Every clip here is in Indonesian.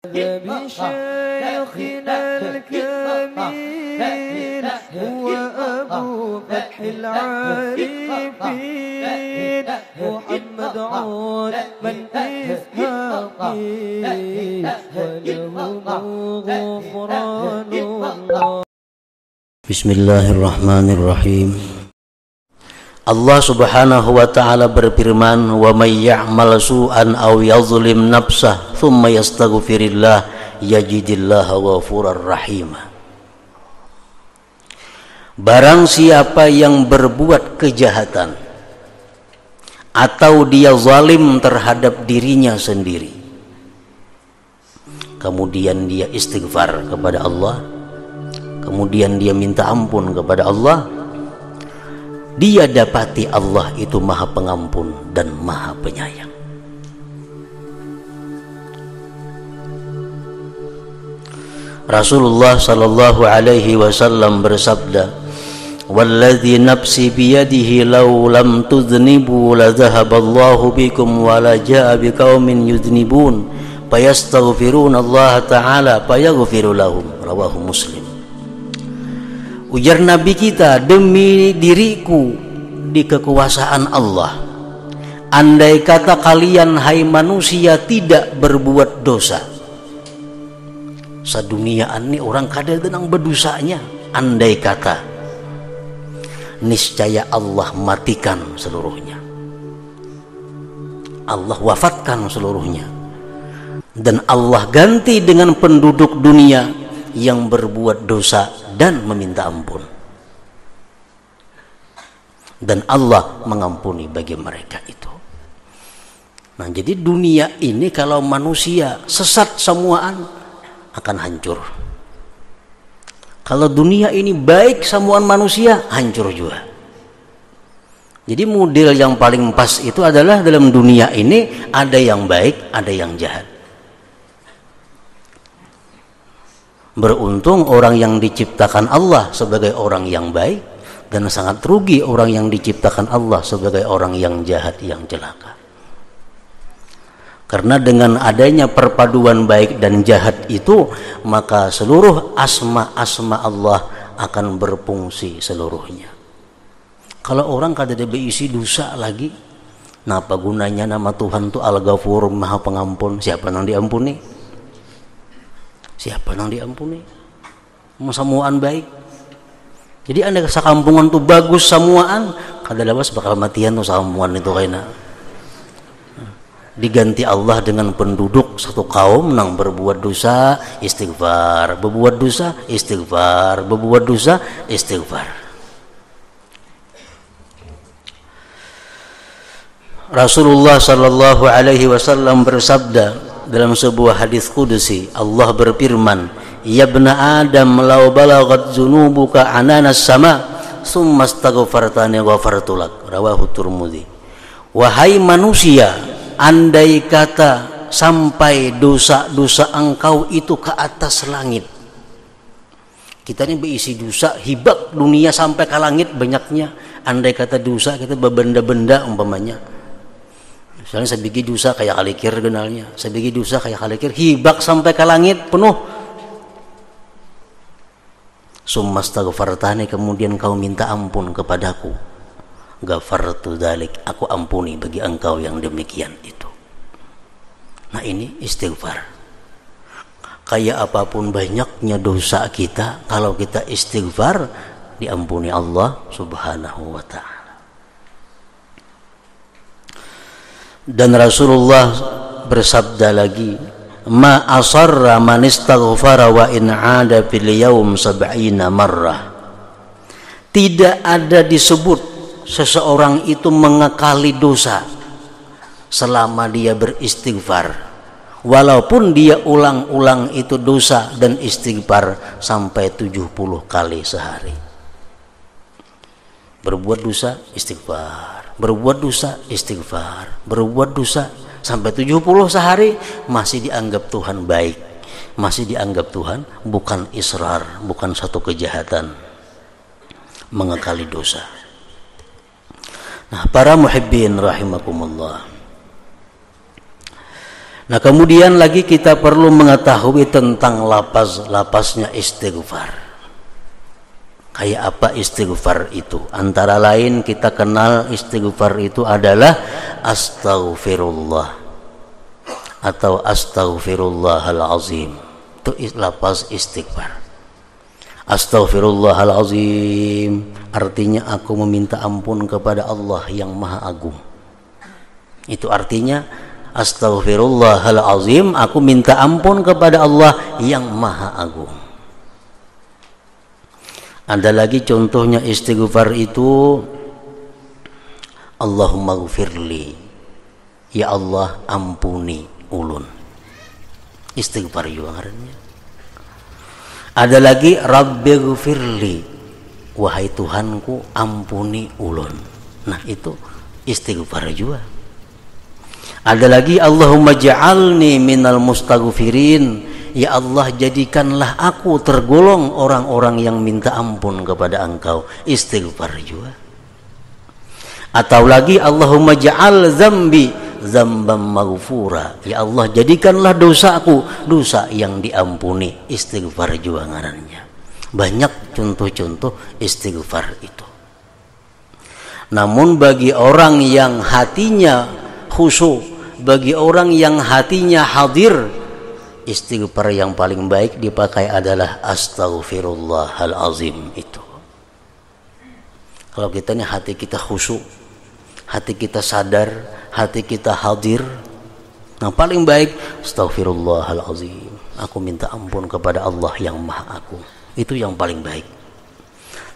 بشيخنا الكميل هو أبو فتح العارفين محمد عود من إسحاقي وله غفران الله. Bismillahirrahmanirrahim. Allah Subhanahu wa taala berfirman, "Wa may ya'mal su'an aw yadhlim nafsah tsumma yastaghfirillah yajidillaha ghafurar rahim." Barang siapa yang berbuat kejahatan atau dia zalim terhadap dirinya sendiri, kemudian dia istighfar kepada Allah, kemudian dia minta ampun kepada Allah, dia dapati Allah itu Maha Pengampun dan Maha Penyayang. Rasulullah sallallahu alaihi wasallam bersabda, "Walladzi nafsi biyadihi law lam tudhnibu la dhahaballahu bikum wa la jaa biqaumin yudhnibun fayastaghfiruna Allah taala fayaghfiru lahum." Rawahu Muslim. Ujar Nabi kita, demi diriku di kekuasaan Allah, andai kata kalian hai manusia tidak berbuat dosa, saduniaan ini orang kada tenang berdosanya, andai kata niscaya Allah matikan seluruhnya, Allah wafatkan seluruhnya, dan Allah ganti dengan penduduk dunia yang berbuat dosa dan meminta ampun, dan Allah mengampuni bagi mereka itu. Nah, jadi dunia ini kalau manusia sesat semuaan akan hancur. Kalau dunia ini baik semuaan manusia hancur juga. Jadi model yang paling pas itu adalah dalam dunia ini ada yang baik, ada yang jahat. Beruntung orang yang diciptakan Allah sebagai orang yang baik, dan sangat rugi orang yang diciptakan Allah sebagai orang yang jahat, yang celaka. Karena dengan adanya perpaduan baik dan jahat itu, maka seluruh asma-asma Allah akan berfungsi seluruhnya. Kalau orang kada ada berisi dosa lagi, napa gunanya nama Tuhan itu Al-Ghafur, Maha Pengampun? Siapa yang diampuni? Siapa yang diampuni? Semuaan baik. Jadi anda sekampungan tuh bagus semuaan, kada lawas bakal matian tuh sekampungan itu kayaknya. Diganti Allah dengan penduduk satu kaum nang berbuat dosa istighfar, berbuat dosa istighfar, berbuat dosa istighfar. Rasulullah sallallahu alaihi wasallam bersabda dalam sebuah hadis qudsi, Allah berfirman, "Ya ibna Adam, law balaghat dzunubuka ananas sama, tsumma astaghfartani ghafartu lak." Rawahu Tirmidzi. Wahai manusia, andai kata sampai dosa-dosa engkau itu ke atas langit. Kita ini berisi dosa, hibak dunia sampai ke langit banyaknya. Andai kata dosa kita berbenda-benda umpamanya. Misalnya sebiji dosa kayak kalikir genalnya, sebiji dosa kayak kalikir, hibak sampai ke langit penuh. Summa astaghfartani, kemudian kau minta ampun kepadaku, ghafartu dzalik, aku ampuni bagi engkau yang demikian itu. Nah, ini istighfar. Kayak apapun banyaknya dosa kita, kalau kita istighfar diampuni Allah Subhanahu wa ta'ala. Dan Rasulullah bersabda lagi, "Ma asarra man istaghfara wa in 'ada fil yaum 70 marrah." Tidak ada disebut seseorang itu mengekali dosa selama dia beristighfar, walaupun dia ulang-ulang itu dosa dan istighfar sampai 70 kali sehari. Berbuat dosa istighfar, berbuat dosa istighfar, berbuat dosa sampai 70 sehari, masih dianggap Tuhan baik, masih dianggap Tuhan bukan israr, bukan satu kejahatan mengekali dosa. Nah, para muhibbin rahimakumullah, Nah, kemudian lagi kita perlu mengetahui tentang lapasnya istighfar. Kayak apa istighfar itu? Antara lain kita kenal istighfar itu adalah astaghfirullah atau astaghfirullahal azim. Itu lapas istighfar. Astaghfirullahalazim artinya aku meminta ampun kepada Allah yang Maha Agung. Itu artinya astaghfirullahalazim, aku minta ampun kepada Allah yang Maha Agung. Ada lagi contohnya istighfar itu, Allahumma gfirli, ya Allah ampuni ulun. Istighfar juga ngarannya. Ada lagi rabbighfirli, wahai Tuhanku ampuni ulun. Nah, itu istighfar juga. Ada lagi Allahumma ja'alni minal mustaghfirin, ya Allah jadikanlah aku tergolong orang-orang yang minta ampun kepada Engkau. Istighfar juga. Atau lagi Allahumma ja'al zambi zambam maghfura, ya Allah jadikanlah dosaku dosa yang diampuni. Istighfar juga ngarannya. Banyak contoh-contoh istighfar itu. Namun bagi orang yang hatinya khusyuk, bagi orang yang hatinya hadir, istighfar yang paling baik dipakai adalah astaghfirullahalazim itu. Kalau kita nih hati kita khusyuk, hati kita sadar, hati kita hadir, nah paling baik astaghfirullahalazim, aku minta ampun kepada Allah yang Maha Agung. Itu yang paling baik.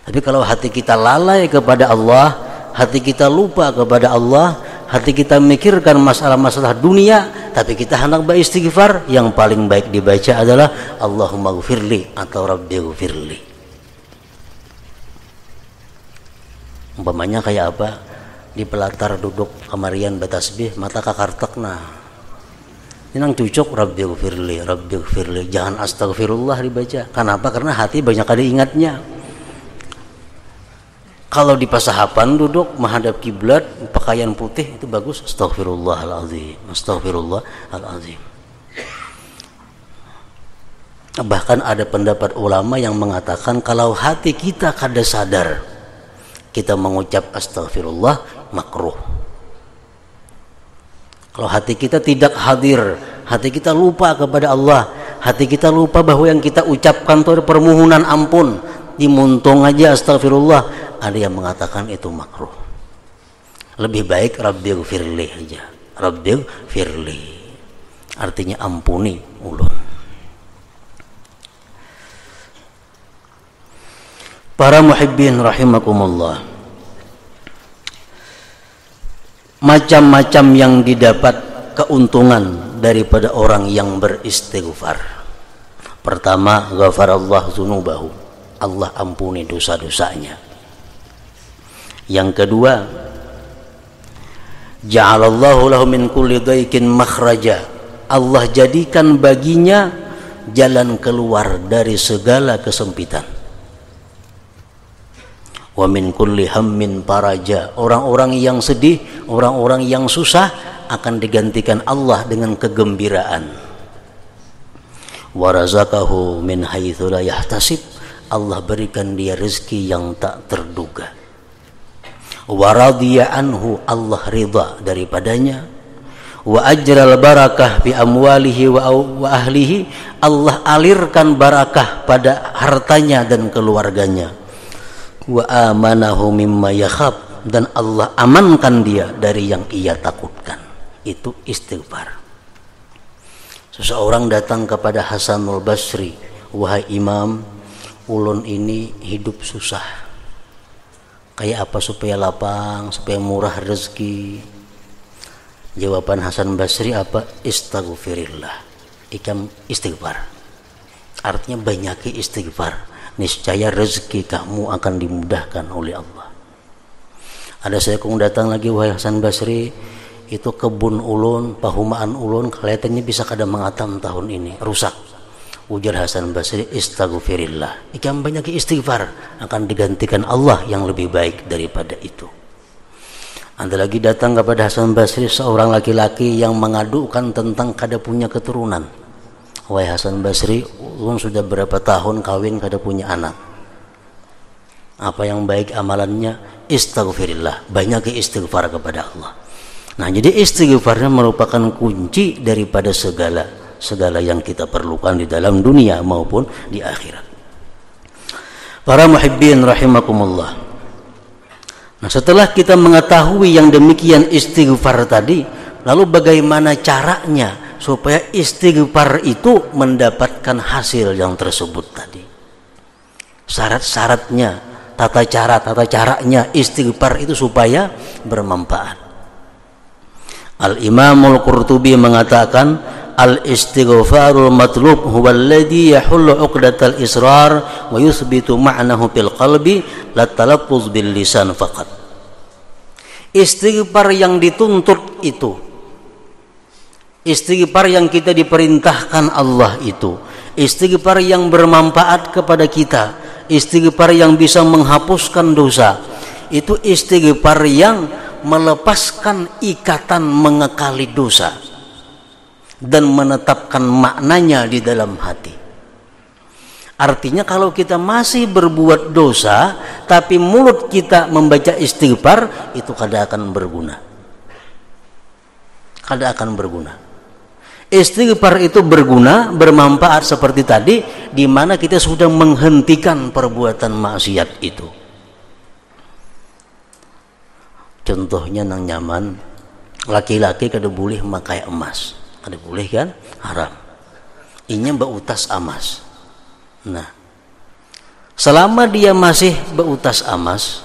Tapi kalau hati kita lalai kepada Allah, hati kita lupa kepada Allah, hati kita memikirkan masalah-masalah dunia, tapi kita hendak beristighfar, yang paling baik dibaca adalah Allahumma gfirli atau Rabbi gfirli. Umpamanya kayak apa? Di pelatar duduk kamarian batasbih, mata kakartek, nah ini nang cucuk Rabbi gfirli, jangan astagfirullah dibaca. Kenapa? Karena hati banyak ada ingatnya. Kalau di pasahapan duduk menghadap kiblat, pakaian putih, itu bagus, astaghfirullahalazim, astaghfirullahalazim. Bahkan ada pendapat ulama yang mengatakan kalau hati kita kada sadar kita mengucap astaghfirullah, makruh. Kalau hati kita tidak hadir, hati kita lupa kepada Allah, hati kita lupa bahwa yang kita ucapkan itu permohonan ampun, dimuntung aja astaghfirullah, ada yang mengatakan itu makruh. Lebih baik Rabbi gfirli aja. Rabbi gfirli artinya ampuni ulun. Para muhibbin rahimakumullah, macam-macam yang didapat keuntungan daripada orang yang beristighfar. Pertama, ghafarallahu dzunubahu, Allah ampuni dosa-dosanya. Yang kedua, ja'alallahu lahu min kulli dhaikin makhraja, Allah jadikan baginya jalan keluar dari segala kesempitan. Wa min kulli hammin faraja, orang-orang yang sedih, orang-orang yang susah akan digantikan Allah dengan kegembiraan. Wa razaqahu min haitsu la yahtasib, Allah berikan dia rezeki yang tak terduga. Wa radiya anhu, Allah ridha daripadanya. Wa ajral barakah bi amwalihi wa ahlihi, Allah alirkan barakah pada hartanya dan keluarganya. Wa amanahu mimma yakhab, dan Allah amankan dia dari yang ia takutkan. Itu istighfar. Seseorang datang kepada Hasanul Basri, wahai imam, ulun ini hidup susah, kayak apa supaya lapang, supaya murah rezeki? Jawaban Hasan Basri apa? Istaghfirillah, ikam istighfar. Artinya banyaki istighfar, niscaya rezeki kamu akan dimudahkan oleh Allah. Ada seekong datang lagi, wahai Hasan Basri, itu kebun ulun, pahumaan ulun kelihatannya bisa kada mengatam tahun ini, rusak. Ujar Hasan Basri, istaghfirillah, ikam banyak istighfar, akan digantikan Allah yang lebih baik daripada itu. Ada lagi datang kepada Hasan Basri seorang laki-laki yang mengadukan tentang kada punya keturunan. Wahai Hasan Basri, sudah berapa tahun kawin kada punya anak. Apa yang baik amalannya? Istighfarillah, banyak istighfar kepada Allah. Nah, jadi istighfarnya merupakan kunci daripada segala yang kita perlukan di dalam dunia maupun di akhirat. Para muhibbin rahimakumullah. Nah, setelah kita mengetahui yang demikian istighfar tadi, lalu bagaimana caranya supaya istighfar itu mendapatkan hasil yang tersebut tadi? Syarat-syaratnya, tata caranya istighfar itu supaya bermanfaat. Al-Imamul Qurtubi mengatakan, al-istighfarul matlub huwa alladhi yahullu 'uqdatal israr wa yuthbitu ma'nahu fil qalbi la talaffuz bil lisan faqat. Istighfar yang dituntut itu, istighfar yang kita diperintahkan Allah itu, istighfar yang bermanfaat kepada kita, istighfar yang bisa menghapuskan dosa, itu istighfar yang melepaskan ikatan mengekali dosa dan menetapkan maknanya di dalam hati. Artinya kalau kita masih berbuat dosa tapi mulut kita membaca istighfar, itu kada akan berguna. Kada akan berguna. Istighfar itu berguna, bermanfaat seperti tadi, di mana kita sudah menghentikan perbuatan maksiat itu. Contohnya nang nyaman, laki-laki kada boleh memakai emas. Kada boleh kan? Haram. Inya beutas emas. Nah, selama dia masih beutas emas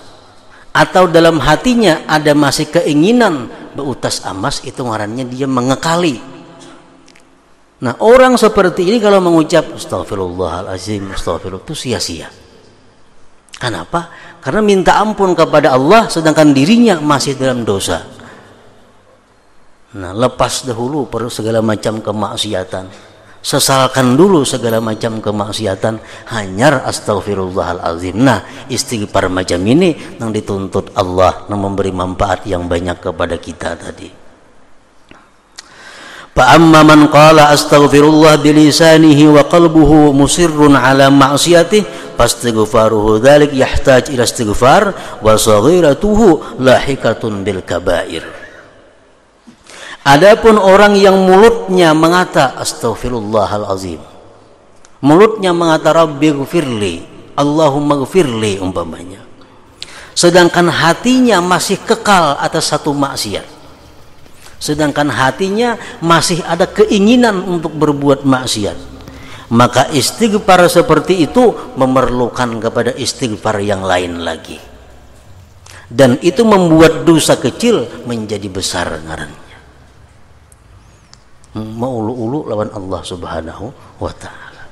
atau dalam hatinya ada masih keinginan beutas emas, itu ngarannya dia mengekali. Nah, orang seperti ini kalau mengucap astagfirullahalazim, astagfirullah, itu sia-sia. Kenapa? Karena minta ampun kepada Allah sedangkan dirinya masih dalam dosa. Nah, lepas dahulu perlu segala macam kemaksiatan, sesalkan dulu segala macam kemaksiatan, hanyar astagfirullahalazim. Nah, istighfar macam ini yang dituntut Allah, yang memberi manfaat yang banyak kepada kita tadi. Fa amma man qala astaghfirullah bilisanihi wa qalbuhu musirrun ala ma'siyatihi fastighfaruhu dzalik yahtaj ila istighfar wa saghiratuhu lahikatun bil kabair. Adapun orang yang mulutnya mengata astaghfirullahalazim, mulutnya mengata rabbighfirli, Allahumma ghfirli umpamanya, sedangkan hatinya masih kekal atas satu maksiat, sedangkan hatinya masih ada keinginan untuk berbuat maksiat, maka istighfar seperti itu memerlukan kepada istighfar yang lain lagi, dan itu membuat dosa kecil menjadi besar ngarannya. Maulu-ulu lawan Allah subhanahu wa ta'ala.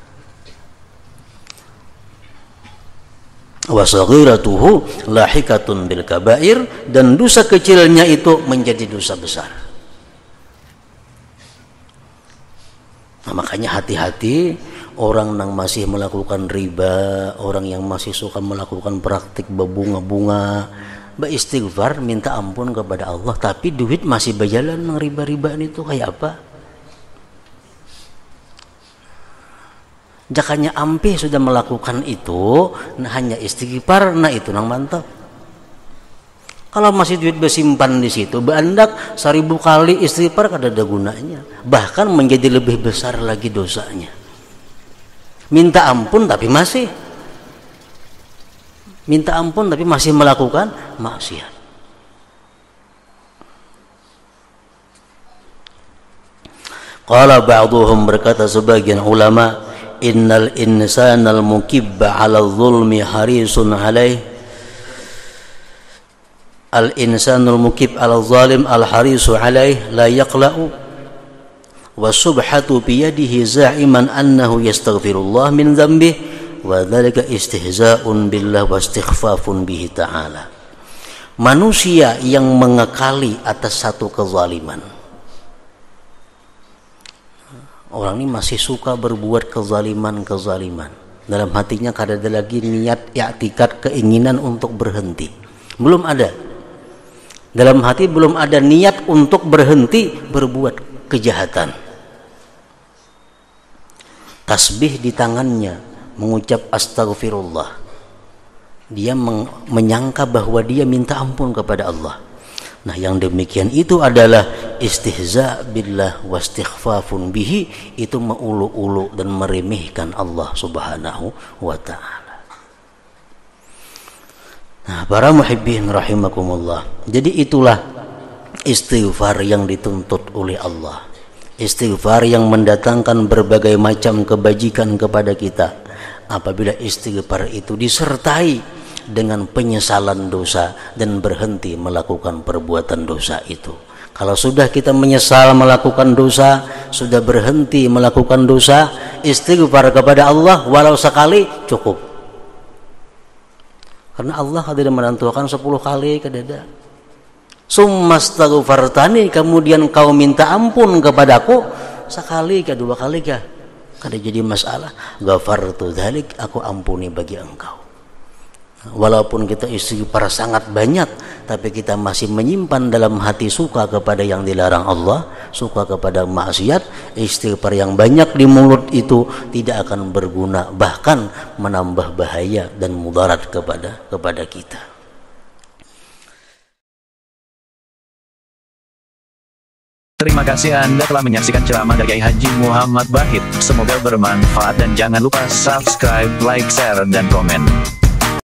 Wa saghiratuhu lahikatun bil kabair, dan dosa kecilnya itu menjadi dosa besar. Nah, makanya hati-hati orang yang masih melakukan riba, orang yang masih suka melakukan praktik berbunga-bunga, beristighfar, minta ampun kepada Allah, tapi duit masih berjalan nang riba-ribaan itu kayak apa? Jakanya ampe sudah melakukan itu, nah hanya istighfar, nah itu nang mantap. Kalau masih duit bersimpan di situ, berandak 1000 kali istighfar kada ada gunanya, bahkan menjadi lebih besar lagi dosanya. Minta ampun tapi masih melakukan maksiat. Qala ba'dhum, berkata sebagian ulama, innal insanal mukibba 'ala zulmi harisun 'alaih. Al insanul mukib 'ala zalim al harisu 'alaih la yaqla'u wa subhatu bi yadihi za'iman annahu yastaghfirullah min dhanbihi wa dzalika istihza'un billah wa istighfafun bihi ta'ala. Manusia yang mengekali atas satu kezaliman. Orang ini masih suka berbuat kezaliman. Dalam hatinya kada ada lagi niat, i'tikad, keinginan untuk berhenti. Belum ada. Dalam hati belum ada niat untuk berhenti berbuat kejahatan. Tasbih di tangannya, mengucap astaghfirullah. Dia menyangka bahwa dia minta ampun kepada Allah. Nah, yang demikian itu adalah istihza billah wastighfafun bihi, itu mengulu-ulu dan meremehkan Allah Subhanahu wa ta'ala. Nah, para muhibbin rahimakumullah. Jadi itulah istighfar yang dituntut oleh Allah. Istighfar yang mendatangkan berbagai macam kebajikan kepada kita. Apabila istighfar itu disertai dengan penyesalan dosa dan berhenti melakukan perbuatan dosa itu. Kalau sudah kita menyesal melakukan dosa, sudah berhenti melakukan dosa, istighfar kepada Allah walau sekali cukup. Karena Allah tidak menentukan 10 kali ke dada. Summastaghfartani, kemudian kau minta ampun kepadaku sekali ke 2 kali kah? Kada jadi masalah. Ghafartu dzalik, aku ampuni bagi engkau. Walaupun kita istighfar sangat banyak, tapi kita masih menyimpan dalam hati suka kepada yang dilarang Allah, suka kepada maksiat, istighfar yang banyak di mulut itu tidak akan berguna, bahkan menambah bahaya dan mudarat kepada kita. Terima kasih Anda telah menyaksikan ceramah dari Kiai Haji Muhammad Bahid. Semoga bermanfaat dan jangan lupa subscribe, like, share, dan komen.